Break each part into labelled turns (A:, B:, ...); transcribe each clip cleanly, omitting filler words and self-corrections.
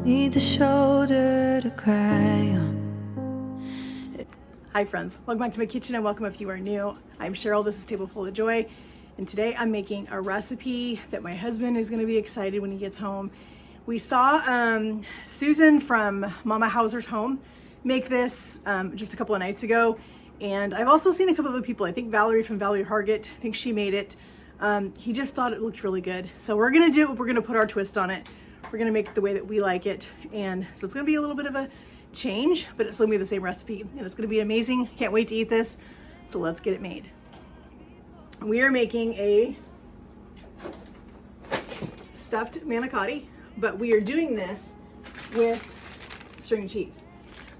A: Need a shoulder to cry on.
B: Hi friends, welcome back to my kitchen and welcome if you are new. I'm Cheryl, this is Table Full of Joy, and today I'm making a recipe that my husband is going to be excited when he gets home. We saw Susan from Mama Hauser's Home make this just a couple of nights ago, and I've also seen a couple of other people. I think Valerie from Valerie Hargett, I think she made it. He just thought it looked really good. So we're going to do it, we're going to put our twist on it. We're going to make it the way that we like it, and so it's going to be a little bit of a change, but it's going to be the same recipe, and it's going to be amazing. Can't wait to eat this, so let's get it made. We are making a stuffed manicotti, but we are doing this with string cheese.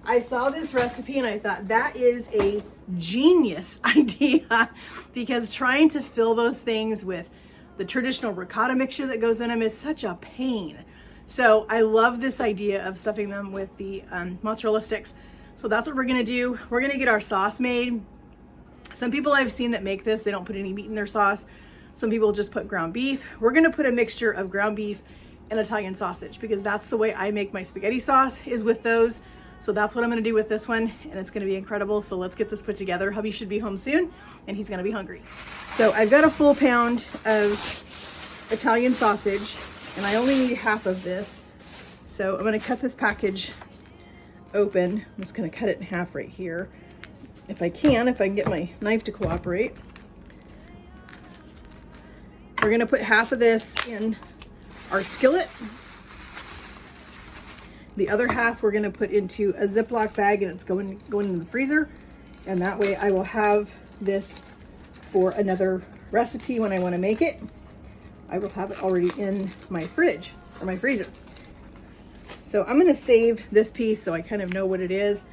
B: I saw this recipe and I thought that is a genius idea, because trying to fill those things with the traditional ricotta mixture that goes in them is such a pain. So I love this idea of stuffing them with the mozzarella sticks. So that's what we're gonna do. We're gonna get our sauce made. Some people I've seen that make this, they don't put any meat in their sauce. Some people just put ground beef. We're gonna put a mixture of ground beef and Italian sausage, because that's the way I make my spaghetti sauce, is with those. So that's what I'm gonna do with this one, and it's gonna be incredible. So let's get this put together. Hubby should be home soon, and he's gonna be hungry. So I've got a full pound of Italian sausage, and I only need half of this. So I'm gonna cut this package open. I'm just gonna cut it in half right here. If I can get my knife to cooperate. We're gonna put half of this in our skillet. The other half we're gonna put into a Ziploc bag, and it's going in the freezer. And that way I will have this for another recipe when I wanna make it. I will have it already in my fridge or my freezer. So I'm gonna save this piece so I kind of know what it is.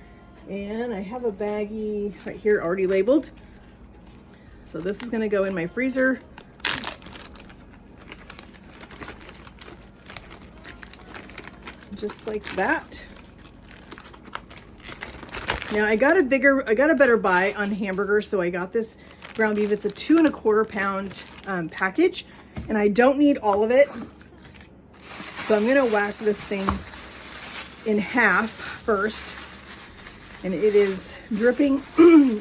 B: And I have a baggie right here already labeled. So this is gonna go in my freezer. Just like that. Now I got a better buy on hamburgers, so I got this ground beef. It's a 2 1/4 pound package, and I don't need all of it. So I'm gonna whack this thing in half first, and it is dripping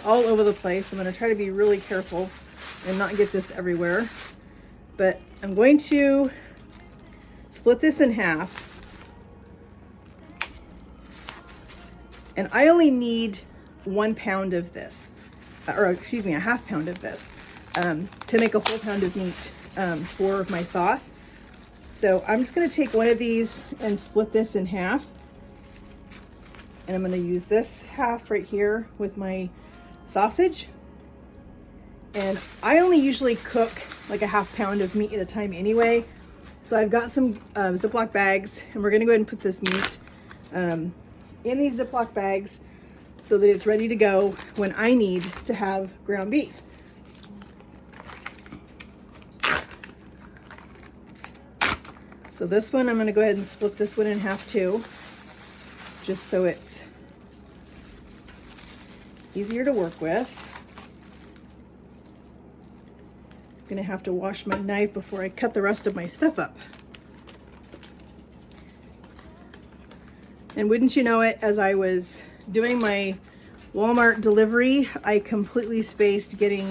B: all over the place. I'm gonna try to be really careful and not get this everywhere, but I'm going to split this in half. And I only need 1 pound of this, or excuse me, a half pound of this, to make a whole pound of meat for my sauce. So I'm just gonna take one of these and split this in half. And I'm gonna use this half right here with my sausage. And I only usually cook like a half pound of meat at a time anyway. So I've got some Ziploc bags, and we're gonna go ahead and put this meat in these Ziploc bags so that it's ready to go when I need to have ground beef. So this one, I'm gonna go ahead and split this one in half too, just so it's easier to work with. I'm gonna have to wash my knife before I cut the rest of my stuff up. And wouldn't you know it, as I was doing my Walmart delivery, I completely spaced getting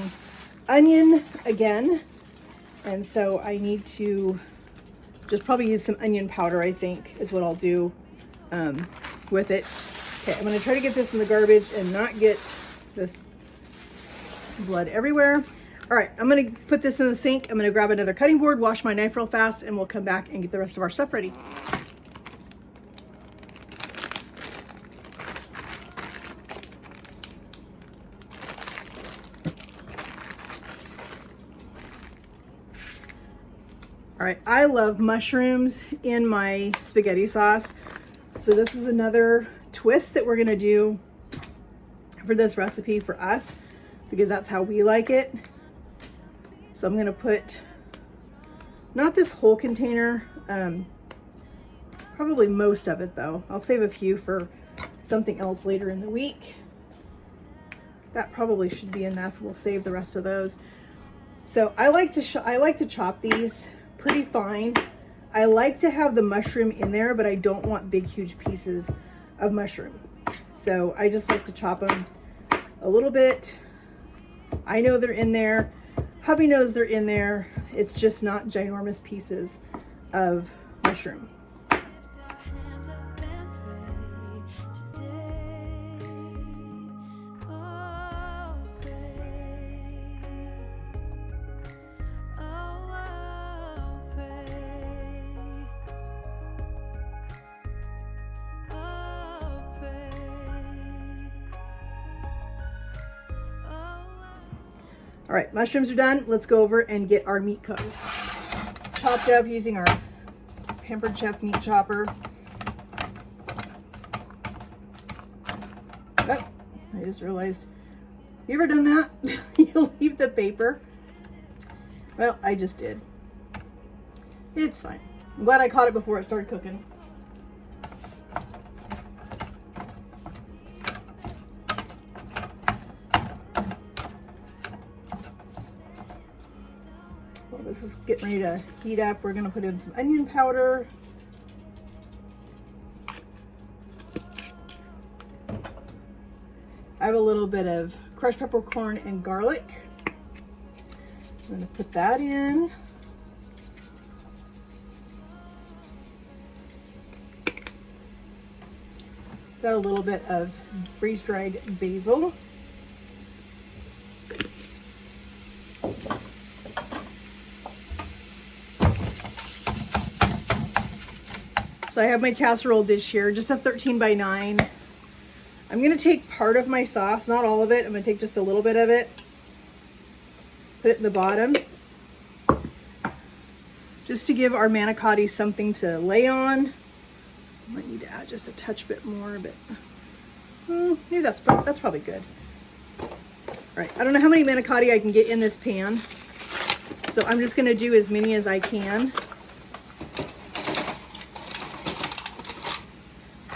B: onion again. And so I need to just probably use some onion powder, I think, is what I'll do with it. Okay, I'm gonna try to get this in the garbage and not get this blood everywhere. All right, I'm gonna put this in the sink. I'm gonna grab another cutting board, wash my knife real fast, and we'll come back and get the rest of our stuff ready. All right, I love mushrooms in my spaghetti sauce. So this is another twist that we're gonna do for this recipe for us, because that's how we like it. So I'm gonna put, not this whole container, probably most of it though. I'll save a few for something else later in the week. That probably should be enough. We'll save the rest of those. So I like to chop these pretty fine. I like to have the mushroom in there, but I don't want big, huge pieces of mushroom. So I just like to chop them a little bit. I know they're in there. Hubby knows they're in there. It's just not ginormous pieces of mushroom. All right, mushrooms are done. Let's go over and get our meat cuts chopped up using our Pampered Chef meat chopper. Oh, I just realized. You ever done that? You leave the paper. Well, I just did. It's fine. I'm glad I caught it before it started cooking. This is getting ready to heat up. We're going to put in some onion powder. I have a little bit of crushed peppercorn and garlic. I'm going to put that in. Got a little bit of freeze-dried basil. So I have my casserole dish here, just a 13 by 9. I'm gonna take part of my sauce, not all of it. I'm gonna take just a little bit of it, put it in the bottom, just to give our manicotti something to lay on. I might need to add just a touch bit more, but maybe that's probably good. All right, I don't know how many manicotti I can get in this pan, so I'm just gonna do as many as I can.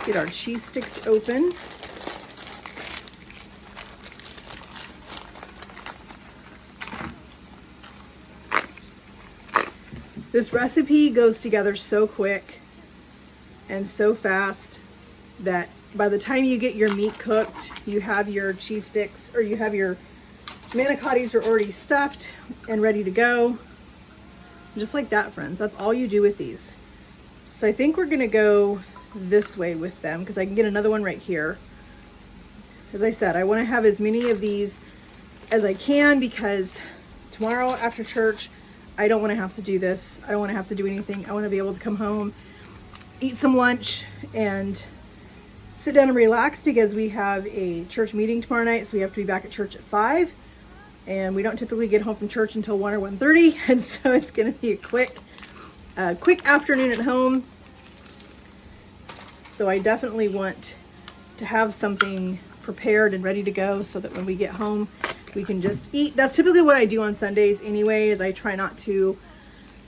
B: Get our cheese sticks open. This recipe goes together so quick and so fast that by the time you get your meat cooked, you have your cheese sticks, or you have your manicottis are already stuffed and ready to go. Just like that, friends. That's all you do with these. So I think we're gonna go this way with them because I can get another one right here. As I said, I want to have as many of these as I can because tomorrow after church, I don't want to have to do this. I don't want to have to do anything. I want to be able to come home, eat some lunch, and sit down and relax because we have a church meeting tomorrow night, so we have to be back at church at 5, and we don't typically get home from church until 1 or 1:30, and so it's going to be a quick afternoon at home. So I definitely want to have something prepared and ready to go so that when we get home, we can just eat. That's typically what I do on Sundays anyway, is I try not to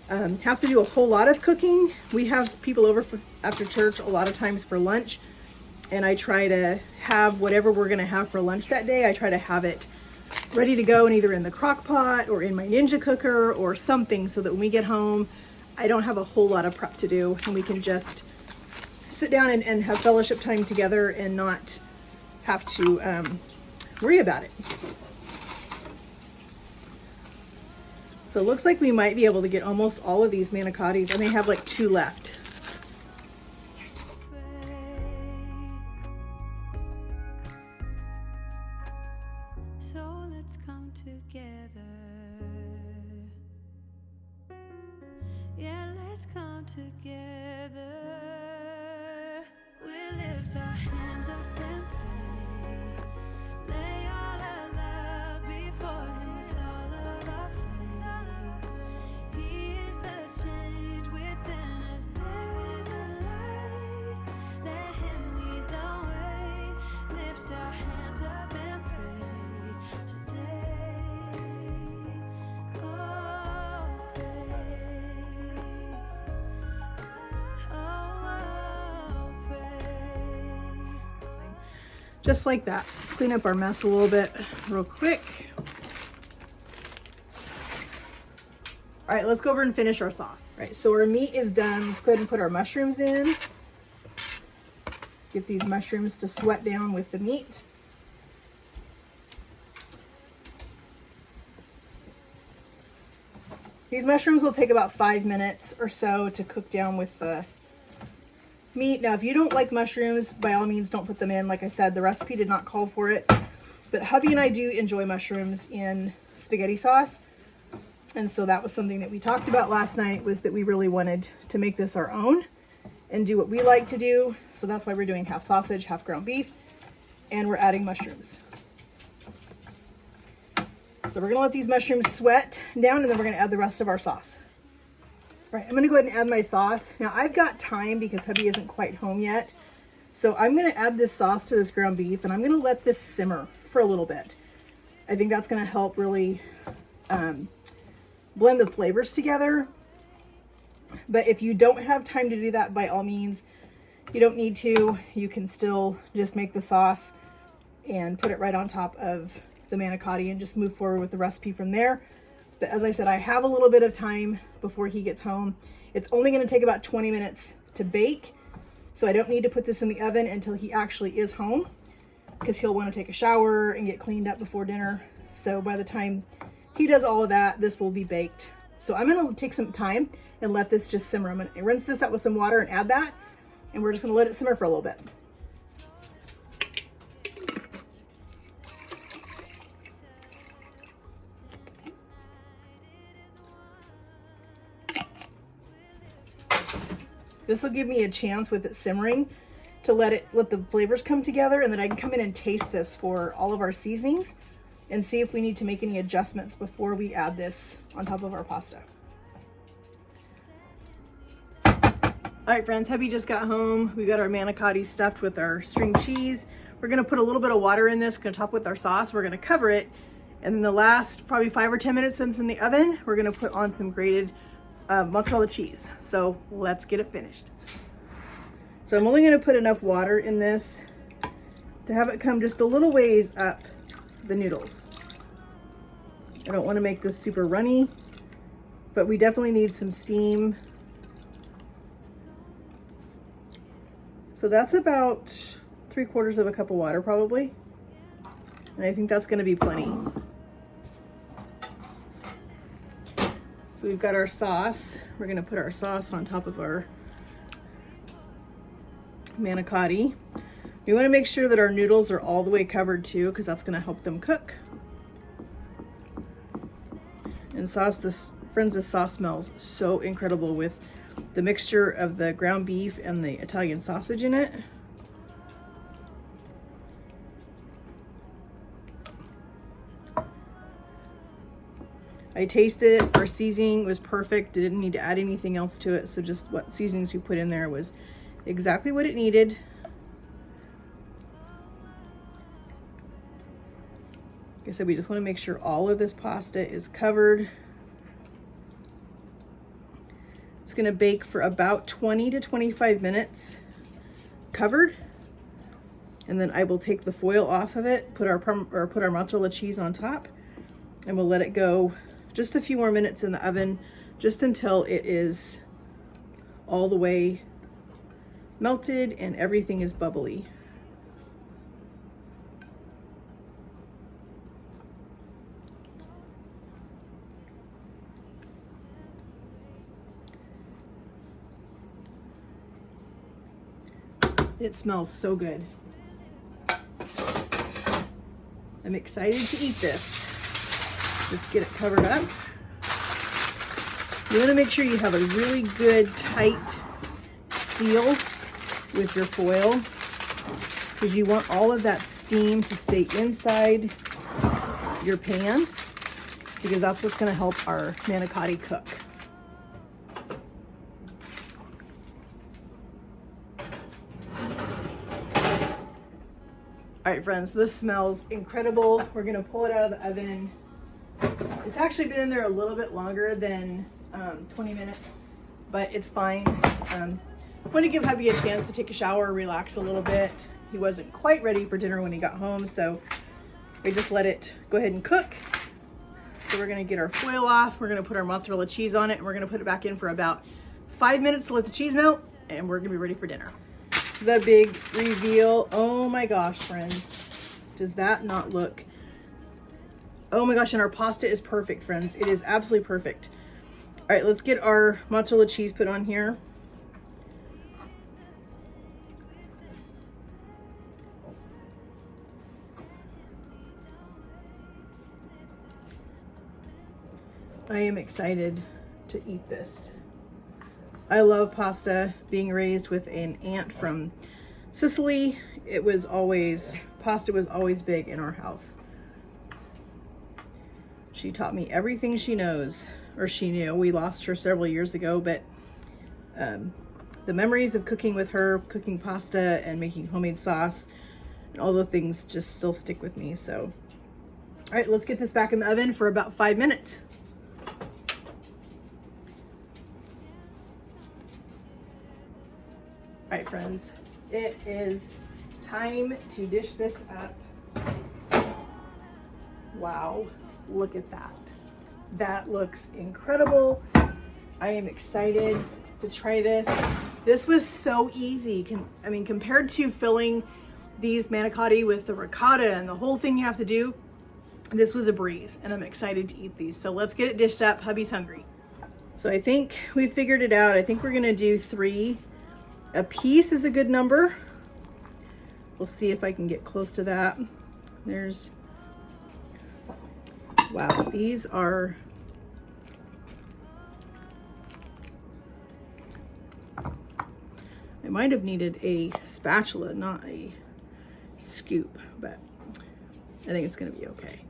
B: have to do a whole lot of cooking. We have people over after church a lot of times for lunch, and I try to have whatever we're gonna have for lunch that day, I try to have it ready to go and either in the crock pot or in my Ninja cooker or something so that when we get home, I don't have a whole lot of prep to do and we can just sit down and have fellowship time together and not have to worry about it. So it looks like we might be able to get almost all of these manicottis. I may have like 2 left.
A: So let's come together. Yeah, let's come together. We lift our hands up and pray. Lay all our love before Him with all of our faith. He is the change within us. There is a light. Let Him lead the way. Lift our hands up and pray today. Oh, pray. Oh, pray.
B: Just like that. Let's clean up our mess a little bit real quick. All right, let's go over and finish our sauce. All right, so our meat is done. Let's go ahead and put our mushrooms in. Get these mushrooms to sweat down with the meat. These mushrooms will take about 5 minutes or so to cook down with the meat. Now, if you don't like mushrooms, by all means, don't put them in. Like I said, the recipe did not call for it. But hubby and I do enjoy mushrooms in spaghetti sauce. And so that was something that we talked about last night, was that we really wanted to make this our own and do what we like to do. So that's why we're doing half sausage, half ground beef, and we're adding mushrooms. So we're gonna let these mushrooms sweat down, and then we're gonna add the rest of our sauce. All right, I'm gonna go ahead and add my sauce. Now I've got time because hubby isn't quite home yet. So I'm gonna add this sauce to this ground beef, and I'm gonna let this simmer for a little bit. I think that's gonna help really blend the flavors together. But if you don't have time to do that, by all means, you don't need to. You can still just make the sauce and put it right on top of the manicotti and just move forward with the recipe from there. But as I said, I have a little bit of time before he gets home. It's only going to take about 20 minutes to bake, so I don't need to put this in the oven until he actually is home, because he'll want to take a shower and get cleaned up before dinner. So by the time he does all of that, this will be baked. So I'm going to take some time and let this just simmer. I'm going to rinse this out with some water and add that, and we're just going to let it simmer for a little bit. This will give me a chance with it simmering to let the flavors come together, and then I can come in and taste this for all of our seasonings and see if we need to make any adjustments before we add this on top of our pasta. All right, friends, hubby just got home. We got our manicotti stuffed with our string cheese. We're gonna put a little bit of water in this, we're gonna top with our sauce, we're gonna cover it, and then the last probably 5 or 10 minutes since in the oven, we're gonna put on some grated mozzarella cheese. So let's get it finished. So I'm only going to put enough water in this to have it come just a little ways up the noodles. I don't want to make this super runny, but we definitely need some steam. So that's about 3/4 of a cup of water probably. And I think that's going to be plenty. So we've got our sauce. We're gonna put our sauce on top of our manicotti. We wanna make sure that our noodles are all the way covered too, because that's gonna help them cook. And friends, this sauce smells so incredible with the mixture of the ground beef and the Italian sausage in it. I tasted it, our seasoning was perfect. Didn't need to add anything else to it. So just what seasonings we put in there was exactly what it needed. Like I said, we just want to make sure all of this pasta is covered. It's going to bake for about 20 to 25 minutes covered. And then I will take the foil off of it, put our mozzarella cheese on top, and we'll let it go just a few more minutes in the oven, just until it is all the way melted and everything is bubbly. It smells so good. I'm excited to eat this. Let's get it covered up. You want to make sure you have a really good tight seal with your foil, because you want all of that steam to stay inside your pan, because that's what's going to help our manicotti cook. All right, friends, this smells incredible. We're going to pull it out of the oven. It's actually been in there a little bit longer than 20 minutes, but it's fine. I want to give hubby a chance to take a shower, relax a little bit. He wasn't quite ready for dinner when he got home, so we just let it go ahead and cook. So we're gonna get our foil off. We're gonna put our mozzarella cheese on it, and we're gonna put it back in for about 5 minutes to let the cheese melt, and we're gonna be ready for dinner. The big reveal. Oh my gosh, friends. Does that not look? Oh my gosh, and our pasta is perfect, friends. It is absolutely perfect. All right, let's get our mozzarella cheese put on here. I am excited to eat this. I love pasta. Being raised with an aunt from Sicily, pasta was always big in our house. She taught me everything she knows, or she knew. We lost her several years ago, but the memories of cooking with her, cooking pasta and making homemade sauce, and all the things just still stick with me. So, all right, let's get this back in the oven for about 5 minutes. All right, friends, it is time to dish this up. Wow, look at that. That looks incredible. I am excited to try this. This was so easy. I mean, compared to filling these manicotti with the ricotta and the whole thing you have to do, this was a breeze, and I'm excited to eat these. So let's get it dished up. Hubby's hungry. So I think we figured it out. I think we're gonna do 3. A piece is a good number. We'll see if I can get close to that. Wow, these are, I might have needed a spatula, not a scoop, but I think it's gonna be okay.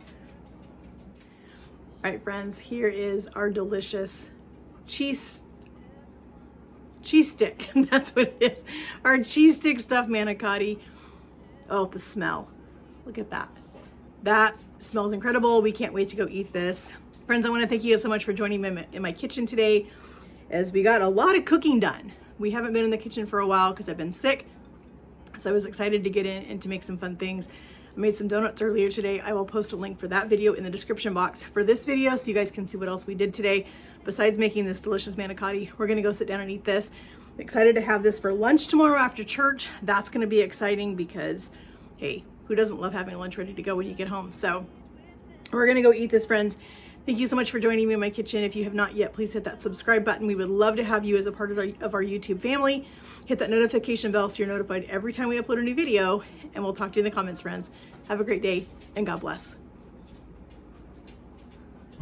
B: All right, friends, here is our delicious cheese stick. That's what it is. Our cheese stick stuffed manicotti. Oh, the smell. Look at that. That smells incredible. We can't wait to go eat this. Friends, I want to thank you guys so much for joining me in my kitchen today, as we got a lot of cooking done. We haven't been in the kitchen for a while because I've been sick. So I was excited to get in and to make some fun things. I made some donuts earlier today. I will post a link for that video in the description box for this video so you guys can see what else we did today. Besides making this delicious manicotti, we're gonna go sit down and eat this. I'm excited to have this for lunch tomorrow after church. That's gonna be exciting because, hey, who doesn't love having lunch ready to go when you get home? So we're gonna go eat this, friends. Thank you so much for joining me in my kitchen. If you have not yet, please hit that subscribe button. We would love to have you as a part of our YouTube family. Hit that notification bell so you're notified every time we upload a new video, and we'll talk to you in the comments, friends. Have a great day, and God bless.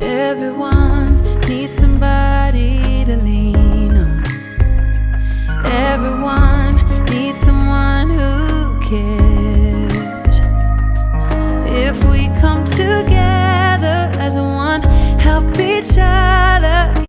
A: Everyone needs somebody to lean on. Everyone needs someone who cares. If we come together as one, help each other.